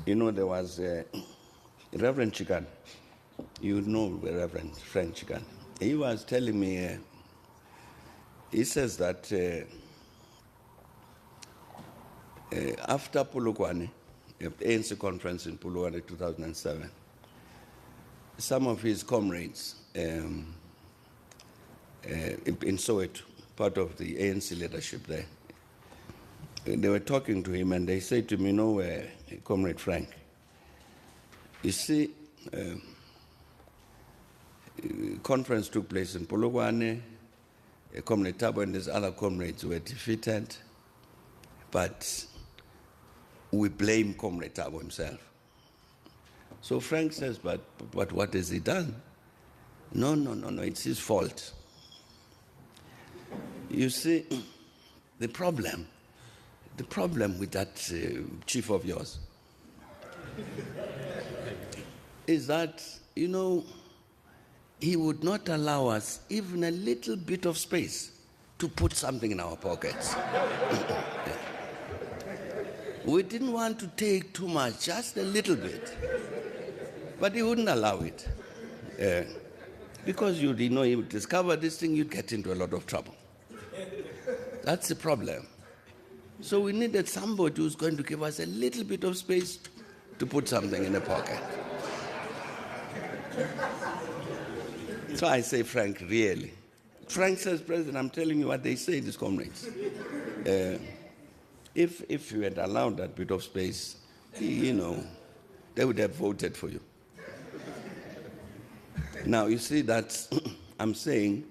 there was Reverend Chikan. You know Reverend Frank Chikan. He was telling me, he says that after Polokwane, the ANC conference in Polokwane 2007, some of his comrades in Soweto, part of the ANC leadership there, they were talking to him and they said to me, Comrade Frank, you see, conference took place in Polokwane, Comrade Thabo and his other comrades were defeated, but we blame Comrade Thabo himself. So Frank says, but what has he done? No, it's his fault. You see, the problem with that chief of yours is that, he would not allow us even a little bit of space to put something in our pockets. We didn't want to take too much, just a little bit. But he wouldn't allow it. Because he would discover this thing, you'd get into a lot of trouble. That's the problem. So we needed somebody who's going to give us a little bit of space to put something in the pocket. So I say, Frank, really? Frank says, President, I'm telling you what they say, these comrades. If you had allowed that bit of space, they would have voted for you. Now, you see that I'm saying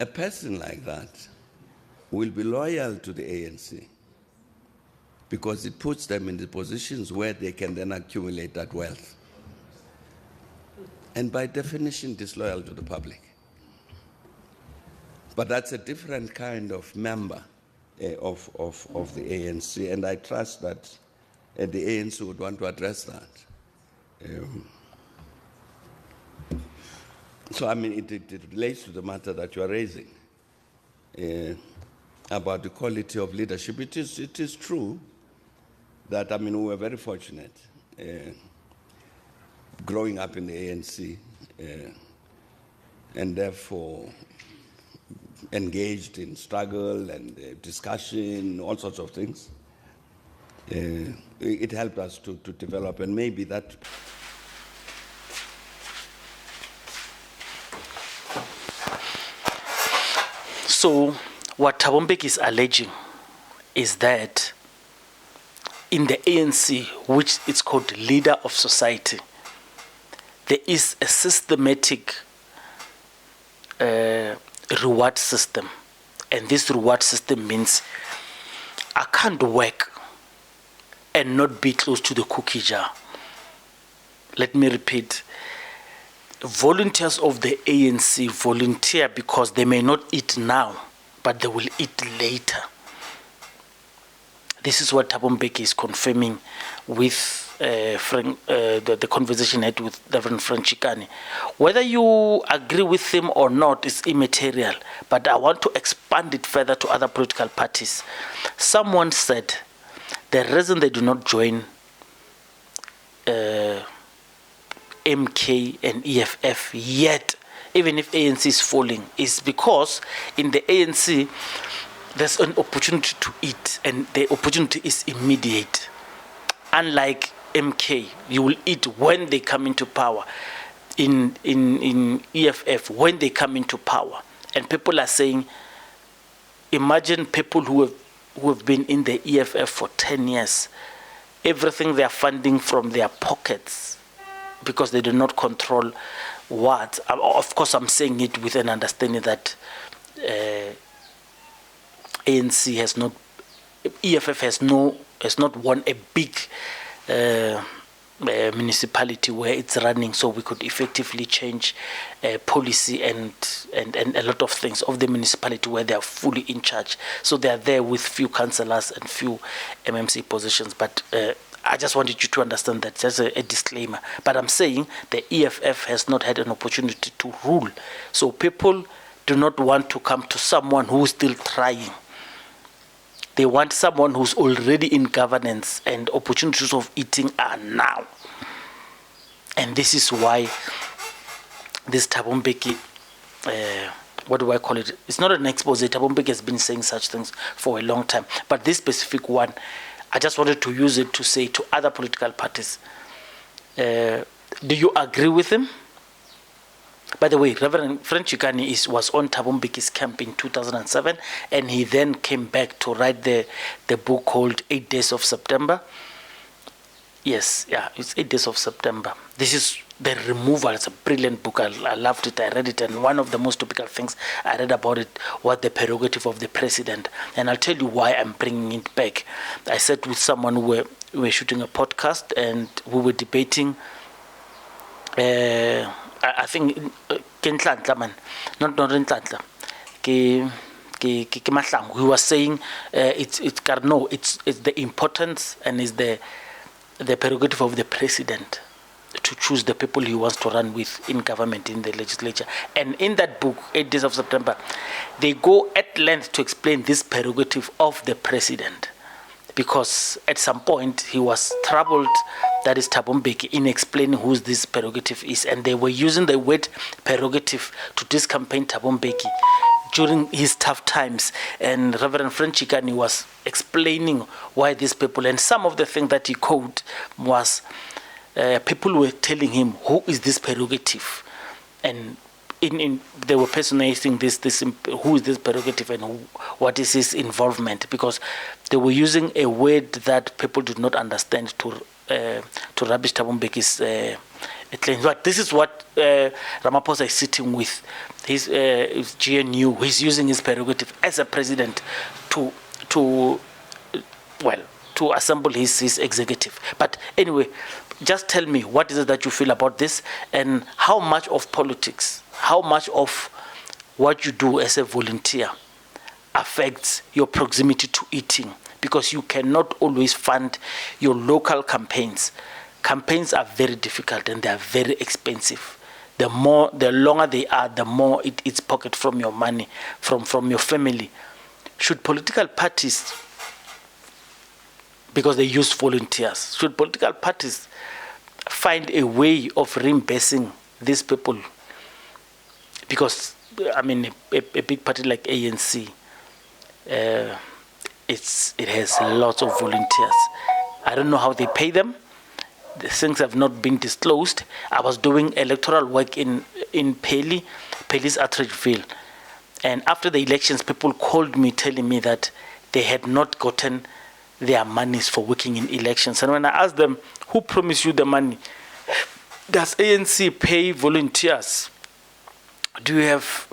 a person like that will be loyal to the ANC because it puts them in the positions where they can then accumulate that wealth. And by definition, disloyal to the public. But that's a different kind of member of the ANC, and I trust that the ANC would want to address that. So, it relates to the matter that you are raising about the quality of leadership. It is true that, we were very fortunate growing up in the ANC and therefore engaged in struggle and discussion, all sorts of things. It helped us to develop, and maybe that. So what Thabo Mbeki is alleging is that in the ANC, which is called leader of society, there is a systematic reward system. And this reward system means I can't work and not be close to the cookie jar. Let me repeat. Volunteers of the ANC volunteer because they may not eat now, but they will eat later. This is what Thabo Mbeki is confirming with the conversation I had with Reverend Frank Chikane. Whether you agree with him or not is immaterial, but I want to expand it further to other political parties. Someone said the reason they do not join MK and EFF yet, even if ANC is falling, is because in the ANC there's an opportunity to eat, and the opportunity is immediate. Unlike MK, you will eat when they come into power. In EFF, when they come into power. And people are saying, imagine people who have been in the EFF for 10 years, everything they are funding from their pockets because they do not control what. Of course, I'm saying it with an understanding that ANC has not, EFF has not won a big municipality where it's running, so we could effectively change policy and a lot of things of the municipality where they are fully in charge. So they are there with few councillors and few MMC positions. But I just wanted you to understand that there's a disclaimer. But I'm saying the EFF has not had an opportunity to rule. So people do not want to come to someone who is still trying. They want someone who's already in governance, and opportunities of eating are now. And this is why this Thabo Mbeki, what do I call it? It's not an expose. Thabo Mbeki has been saying such things for a long time. But this specific one, I just wanted to use it to say to other political parties, do you agree with him? By the way, Reverend Chikani was on Thabo Mbeki's camp in 2007, and he then came back to write the book called 8 Days of September. Yes, yeah, it's 8 Days of September. This is the removal. It's a brilliant book. I loved it. I read it, and one of the most topical things I read about it was the prerogative of the president. And I'll tell you why I'm bringing it back. I sat with someone who were shooting a podcast, and we were debating. I think not Ntlantla, he was saying it's the importance and is the prerogative of the president to choose the people he wants to run with in government, in the legislature. And in that book, 8 Days of September, they go at length to explain this prerogative of the president, because at some point he was troubled, that is Thabo Mbeki, in explaining who this prerogative is. And they were using the word prerogative to discampaign Thabo Mbeki during his tough times. And Reverend Chikani was explaining why these people, and some of the things that he quoted was people were telling him, who is this prerogative? And they were personalizing this who is this prerogative and what is his involvement, because they were using a word that people did not understand to rubbish Thabo Mbeki's claims. But this is what Ramaphosa is sitting with his GNU. He's using his prerogative as a president to assemble his executive. But anyway, just tell me, what is it that you feel about this, and how much of politics, how much of what you do as a volunteer affects your proximity to eating? Because you cannot always fund your local campaigns. Campaigns are very difficult and they are very expensive. The longer they are, the more it's pocket from your money, from your family. Should political parties, because they use volunteers, should political parties find a way of reimbursing these people? Because, I mean, a big party like ANC, it has lots of volunteers. I don't know how they pay them. The things have not been disclosed. I was doing electoral work in Peli's Atteridgeville. And after the elections, people called me telling me that they had not gotten their monies for working in elections. And when I asked them, who promised you the money? Does ANC pay volunteers? Do you have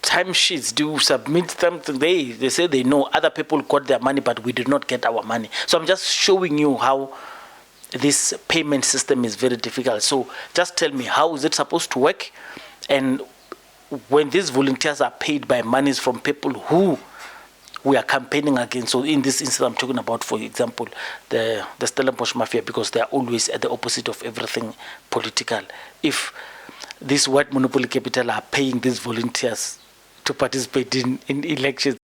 timesheets? Do you submit something? They say they know other people got their money, but we did not get our money. So I'm just showing you how this payment system is very difficult. So just tell me, how is it supposed to work? And when these volunteers are paid by monies from people who we are campaigning against, so in this instance I'm talking about, for example, the Stellenbosch Mafia, because they are always at the opposite of everything political. If this white monopoly capital are paying these volunteers to participate in elections,